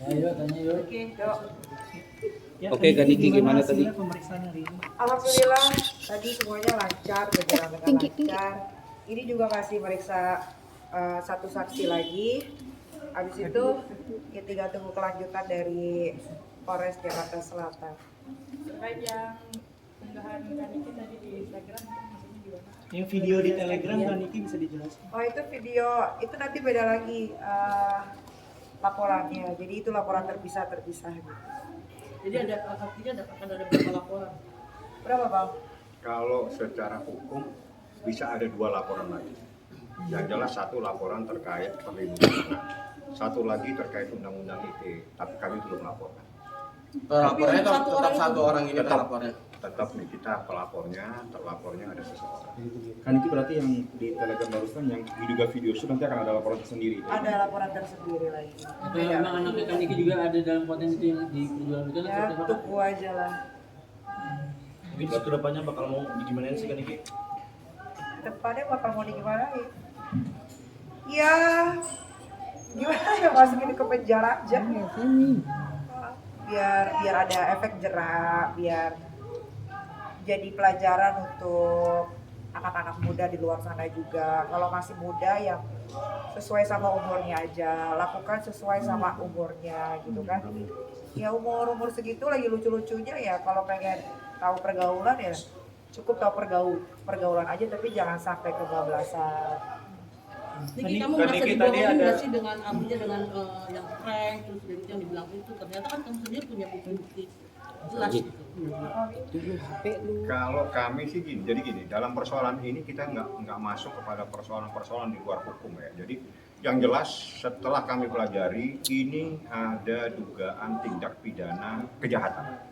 Ayo tanya yuk. Oke, Dok. Ya, Oke, Kak Niki gimana tadi? Pemeriksaan hari ini? Alhamdulillah tadi semuanya lancar, berjalan dengan lancar. Ini juga masih meriksa satu saksi lagi. Habis itu ya tinggal tunggu kelanjutan dari Polres Jakarta Selatan. Terkait yang unggahan Kaniki tadi di Instagram, maksudnya gimana? Yang video di Telegram Kak Niki bisa dijelaskan? Oh itu video, itu nanti beda lagi laporannya. Jadi itu laporan terpisah gitu. Jadi ada artinya akan ada berapa laporan? Berapa Bang? Kalau secara hukum bisa ada 2 laporan lagi. Yang jelas satu laporan terkait perlindungan anak, satu lagi terkait undang-undang ITE, tapi kami belum laporkan. Lapornya tetap satu orang ini Tetap. lapornya. Tetap nih kita pelapornya, terlapornya ada seseorang. Kan itu berarti yang di Telegram barusan yang diduga video shoot nanti akan ada laporan tersendiri. Ada laporan tersendiri lagi. Atau memang anaknya Kaniki juga ada dalam konten itu yang dijual-jualkan Ya seperti apa? tunggu aja lah. Mungkin waktu depannya bakal mau digimanain sih Kaniki? Depannya bakal mau digimanain? Ya gimana ya, masukin ke penjara aja. Biar ada efek jerak, biar jadi pelajaran untuk anak-anak muda di luar sana juga. Kalau masih muda yang sesuai sama umurnya aja, lakukan sesuai sama umurnya gitu kan. Ya umur segitu lagi lucu-lucunya ya, kalau pengen tahu pergaulan ya cukup tahu pergaulan aja, tapi jangan sampai kebablasan. Niki, kamu merasa dibohongi nggak sih dengan abunya, dengan yang prank, terus dari yang dibilang itu, ternyata kan kamu sendiri punya bukti jelas gitu. Kalau kami sih gini, jadi gini, dalam persoalan ini kita nggak masuk kepada persoalan-persoalan di luar hukum ya. Jadi yang jelas setelah kami pelajari ini ada dugaan tindak pidana kejahatan.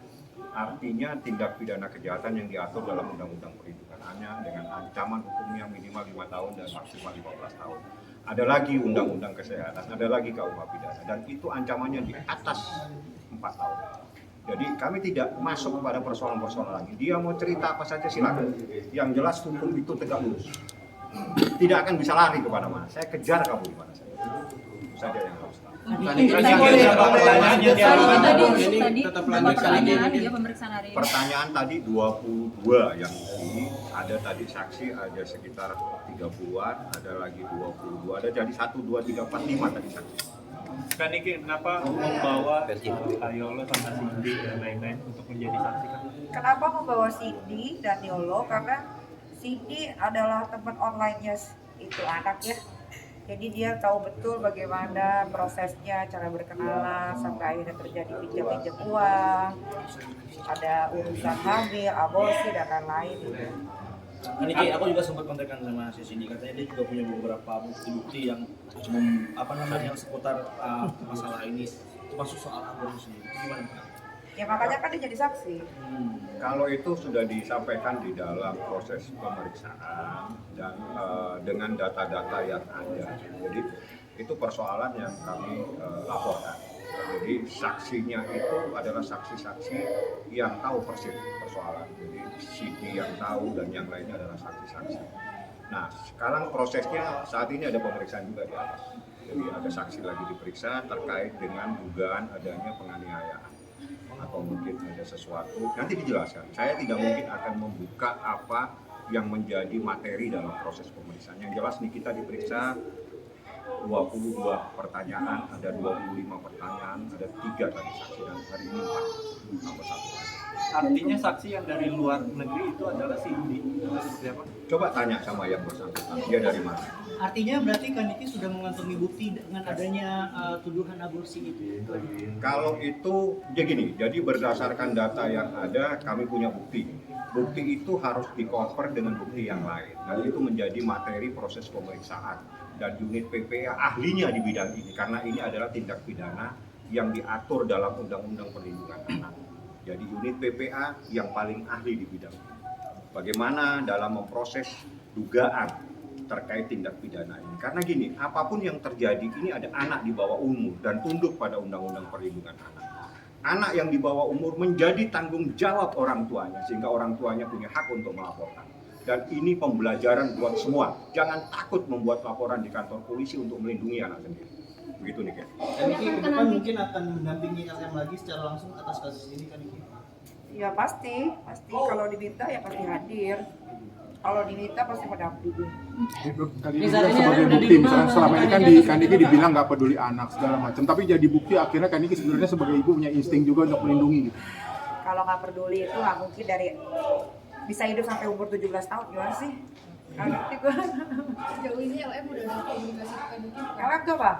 Artinya tindak pidana kejahatan yang diatur dalam Undang-Undang Perlindungan Anak dengan ancaman hukumnya minimal 5 tahun dan maksimal 15 tahun. Ada lagi Undang-Undang Kesehatan, ada lagi KUH pidana, dan itu ancamannya di atas 4 tahun. Jadi kami tidak masuk kepada persoalan-persoalan lagi. Dia mau cerita apa saja silakan. Yang jelas hukum itu tegak lurus. Tidak akan bisa lari kemana mana. Saya kejar kamu di mana saja. Itu saja yang harus tahu. Pertanyaan tadi 22 yang ini, ada tadi saksi ada sekitar 30-an, ada lagi 22, ada jadi 1, 2, 3, 4, 5 tadi saksi. Kaniki, kenapa membawa Ayolo sama Cindy dan lain-lain untuk menjadi saksi kan? Kenapa membawa Cindy dan Yolo? Karena Cindy adalah teman online-nya itu anaknya. Jadi dia tahu betul bagaimana prosesnya, cara berkenalan, sampai akhirnya terjadi pinjam-pinjam uang, ada urusan hamil, aborsi, dan lain-lain. Kaniki, aku juga sempat kontakkan sama si Cindy, katanya dia juga punya beberapa bukti-bukti yang yang seputar masalah ini, termasuk soal aborsi sendiri. Gimana? Ya makanya kan dia jadi saksi. Kalau itu sudah disampaikan di dalam proses pemeriksaan dan dengan data-data yang ada. Jadi itu persoalan yang kami laporkan. Jadi saksinya itu adalah saksi-saksi yang tahu persis persoalan. Jadi Siti yang tahu dan yang lainnya adalah saksi-saksi. Nah sekarang prosesnya saat ini ada pemeriksaan juga di atas. Jadi ada saksi lagi diperiksa terkait dengan dugaan adanya penganiayaan atau mungkin ada sesuatu, nanti dijelaskan. Saya tidak mungkin akan membuka apa yang menjadi materi dalam proses pemeriksaan. Yang jelas nih kita diperiksa 22 pertanyaan, ada 25 pertanyaan, ada 3 tadi saksi dan hari ini 4 tambah 1. Artinya saksi yang dari luar negeri itu adalah Cindy. Seperti apa? Coba tanya sama yang bersangkutan, dia dari mana? Artinya berarti Kaniki sudah mengantongi bukti dengan adanya tuduhan aborsi itu. Kalau itu, ya gini, jadi berdasarkan data yang ada, kami punya bukti. Bukti itu harus di-cover dengan bukti yang lain. Dan itu menjadi materi proses pemeriksaan. Dan unit PPA ahlinya di bidang ini, karena ini adalah tindak pidana yang diatur dalam Undang-Undang Perlindungan Anak. Jadi unit PPA yang paling ahli di bidang ini. Bagaimana dalam memproses dugaan terkait tindak pidana ini. Karena gini, apapun yang terjadi ini ada anak di bawah umur dan tunduk pada Undang-Undang Perlindungan Anak. Anak yang di bawah umur menjadi tanggung jawab orang tuanya, sehingga orang tuanya punya hak untuk melaporkan. Dan ini pembelajaran buat semua. Jangan takut membuat laporan di kantor polisi untuk melindungi anak sendiri. Begitu nih, Ken. Dan Niki ke depan mungkin akan mendampingi LM lagi secara langsung atas kasus ini kan Niki? Ya pasti kalau diminta ya pasti hadir. Kalau diminta pasti mendampingi. Tadi Ini juga saat ini sebagai udah bukti, di rumah, misalnya selama ini kan Kak Kak Niki dibilang nggak peduli anak segala macam, tapi jadi bukti akhirnya Kak Niki sebenarnya sebagai ibu punya insting juga untuk melindungi gitu. Kalau nggak peduli itu nggak mungkin dari bisa hidup sampai umur 17 tahun gimana sih? Nggak ngerti gue. Sejauh ini LM udah ada komunikasi ke Niki? LM tuh apa?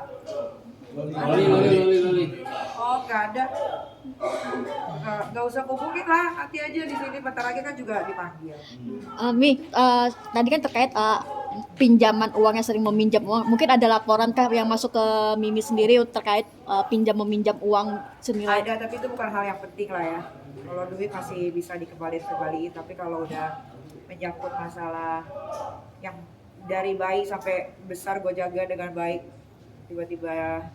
Loli. Oh nggak ada. Nggak usah hubungin lah, hati aja di sini. Bentar lagi kan juga dipanggil. Tadi kan terkait pinjaman uangnya sering meminjam uang. Mungkin ada laporan kah yang masuk ke Mimi sendiri terkait pinjam meminjam uang senilai? Ada, tapi itu bukan hal yang penting lah ya. Kalau duit masih bisa dikembaliin, tapi kalau udah menyangkut masalah yang dari bayi sampai besar gue jaga dengan baik, tiba-tiba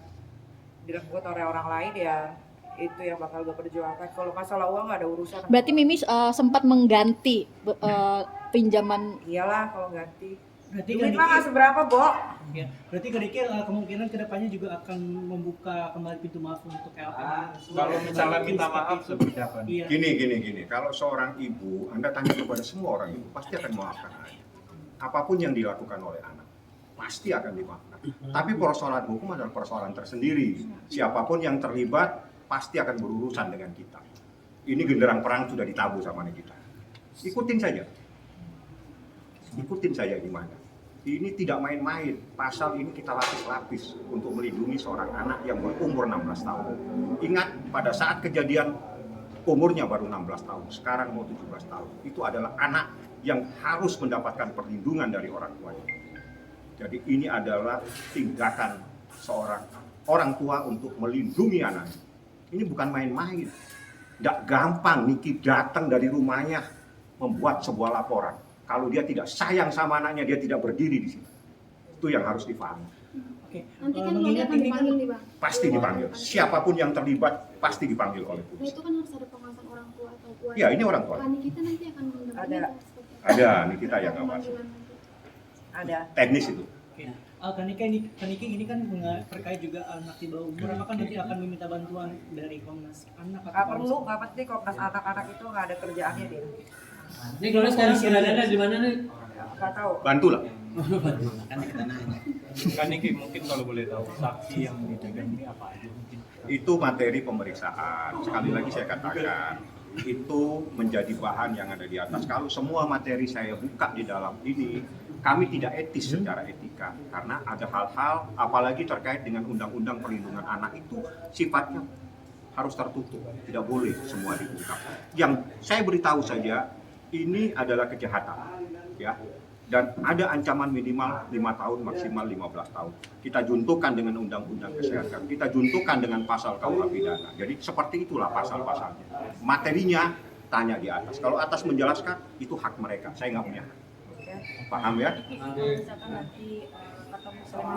direnggut oleh orang lain, ya itu yang bakal gue perjuangkan. Kalau masalah uang gak ada urusan. Berarti Mimi sempat mengganti pinjaman. Iyalah kalau ganti. Berarti Duit mah gak seberapa, Bo. Ya, berarti Kak Niki kemungkinan kedepannya juga akan membuka kembali pintu maaf untuk LM. Kalau misalnya minta maaf seperti apa? Iya. Gini. Kalau seorang ibu, Anda tanya kepada semua orang ibu, pasti akan memaafkan Anda. Apapun yang dilakukan oleh anak, pasti akan dimaafkan. Tapi persoalan hukum adalah persoalan tersendiri. Siapapun yang terlibat, pasti akan berurusan dengan kita. Ini genderang perang sudah ditabuh sama kita. Ikutin saja gimana. Ini tidak main-main. Pasal ini kita lapis-lapis untuk melindungi seorang anak yang berumur 16 tahun. Ingat, pada saat kejadian umurnya baru 16 tahun, sekarang mau 17 tahun. Itu adalah anak yang harus mendapatkan perlindungan dari orang tuanya. Jadi ini adalah tindakan seorang orang tua untuk melindungi anaknya. Ini bukan main-main. Tidak gampang Niki datang dari rumahnya membuat sebuah laporan. Kalau dia tidak sayang sama anaknya, dia tidak berdiri di sini. Itu yang harus dipahami. Oke. Nanti kan Loli Mengingat akan ini kan dipanggil nih Bang. Pasti dipanggil. Siapapun yang terlibat pasti dipanggil oleh Nah polisi. itu kan harus ada pengawasan orang tua atau keluarga. Ya, ini orang tua. Kani kita nanti akan mendampingi Ada. atau seperti apa? Ada, ini kita yang ngawasi. Pemanggilan nanti. Ada. Teknis itu. Oke. Kak Niki ini kan terkait juga anak di bawah umur. Apakah nanti akan meminta bantuan dari Komnas Anak? Gak perlu, gak penting. Komnas anak-anak itu gak ada kerjaannya dia. Ini kalau sekarang berada di mana nih? Gak tahu. Bantulah. Kan Niki mungkin kalau boleh tahu saksi yang dipegang ini apa aja mungkin? Itu materi pemeriksaan. Sekali lagi saya katakan, itu menjadi bahan yang ada di atas. Kalau semua materi saya buka di dalam ini, kami tidak etis secara etika. Karena ada hal-hal, apalagi terkait dengan Undang-Undang Perlindungan Anak itu sifatnya harus tertutup. Tidak boleh semua diungkap. Yang saya beritahu saja, ini adalah kejahatan. Ya. Dan ada ancaman minimal 5 tahun, maksimal 15 tahun. Kita juntukan dengan Undang-Undang Kesehatan, kita juntukan dengan pasal KUH pidana. Jadi seperti itulah pasal-pasalnya. Materinya tanya di atas. Kalau atas menjelaskan, itu hak mereka. Saya nggak punya hak. Paham ya? Misalkan nanti ketemu sama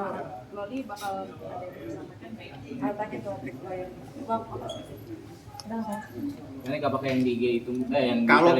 Loli bakal ada yang disampaikan. Tanya tuh, Bang, apa sih? Ini apakah yang di IG itu yang Kalau